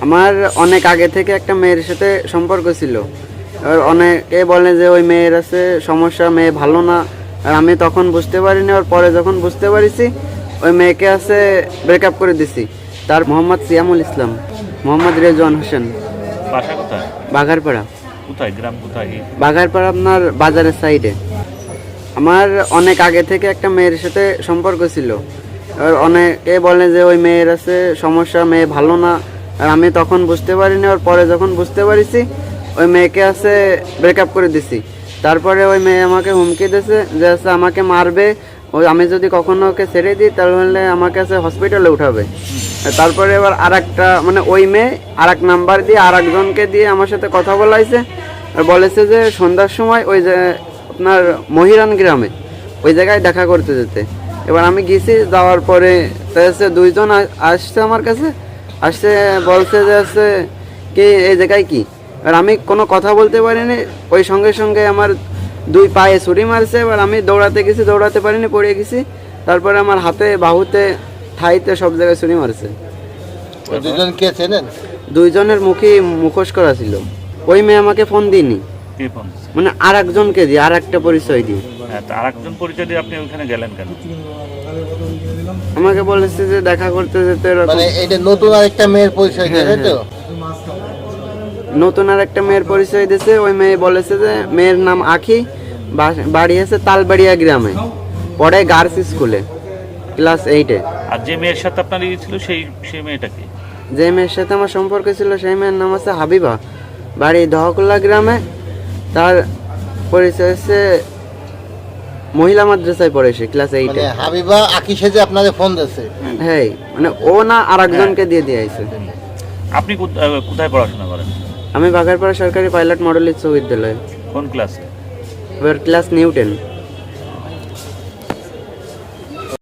আমার অনেক আগে থেকে একটা মেয়ের সাথে সম্পর্ক ছিল। এবার অনেকে বলে যে ওই মেয়ের আছে সমস্যা, মেয়ে ভালো না। আর আমি তখন বুঝতে পারিনি, আর পরে যখন বুঝতে পারিছি ওই মেয়েকে আছে ব্রেকআপ করে দিছি। তার মোহাম্মদ সিয়ামুল ইসলাম, মোহাম্মদ রেজওয়ান হোসেন। বাসা কোথায়? বাঘারপাড়া। কোথায় গ্রাম কোথায়? বাঘারপাড়া আপনার বাজারের সাইডে। আমার অনেক আগে থেকে একটা মেয়ের সাথে সম্পর্ক ছিল। এবার অনেকে বলে যে ওই মেয়ের আছে সমস্যা, মেয়ে ভালো না। আর আমি তখন বুঝতে পারিনি, আর পরে যখন বুঝতে পারিছি ওই মেয়েকে আছে ব্রেকআপ করে দিছি। তারপরে ওই মেয়ে আমাকে হুমকি দিয়েছে যে আছে আমাকে মারবে, ওই আমি যদি কখনো ওকে ছেড়ে দিই তাহলে আমাকে আছে হসপিটালে উঠাবে। তারপরে এবার আর একটা মানে ওই মেয়ে আর এক নাম্বার দিয়ে আর একজনকে দিয়ে আমার সাথে কথা বলাইছে, আর বলেছে যে সন্ধ্যার সময় ওই যে আপনার মহিরান গ্রামে ওই জায়গায় দেখা করতে যেতে। এবার আমি গেছি, যাওয়ার পরে হচ্ছে দুইজন আসছে আমার কাছে, আসছে বলছে যে আছে কি এই জায়গায় কি। আর আমি কোনো কথা বলতে পারিনি, ওই সঙ্গে সঙ্গে আমার দুই পায়ে ছুরি মারছে। এবার আমি দৌড়াতে গেছি, দৌড়াতে পারিনি, পড়ে গেছি। তারপরে আমার হাতে, বাহুতে, থাইতে সব জায়গায় ছুরি মারছে। দুজন কে চেনেন? দুইজনের মুখেই মুখোশ করা ছিল। ওই মেয়ে আমাকে ফোন দিইনি, কে ফোন দিছে? মানে আর একজনকে দিয়ে, আর একটা পরিচয় দিয়ে। হ্যাঁ, তা আরেকজন পরিচয় দিয়ে আপনি ওখানে গেলেন কেন? আমাকে বলেছে যে দেখা করতে যেতে, এরকম। মানে এটা নতুন আরেকটা মেয়ের পরিচয় দিয়ে, তাই তো? নতুন আর একটা মেয়ের পরিচয় দিয়েছে। ওই মেয়ে বলেছে যে মেয়ের নাম আখি, বাড়ি আছে তালবাড়িয়া গ্রামে, পড়ে গার্লস স্কুলে, ক্লাস 8-এ। আর যে মেয়ের সাথে আপনার ইয়ে ছিল সেই মেয়েটা কি? যে মেয়ের সাথে আমার সম্পর্ক ছিল সেই মেয়ের নাম আছে হাবিবা, বাড়ি দহকুল্লা গ্রামে। তার পরিচয় হচ্ছে মহিলা মাদ্রাসায় পড়ে, সে ক্লাস 8-এ। মানে হাবিবা আকি সেজে আপনাদের ফোন দিয়েছে? হ্যাঁ, মানে ও না আর একজনকে দিয়ে দিয়েছে। আপনি কোথায় পড়াশোনা করেন? আমি বাঘারপাড়া সরকারি পাইলট মডেল উচ্চ বিদ্যালয়ে। কোন ক্লাসে? এবার ক্লাস নিউ 10।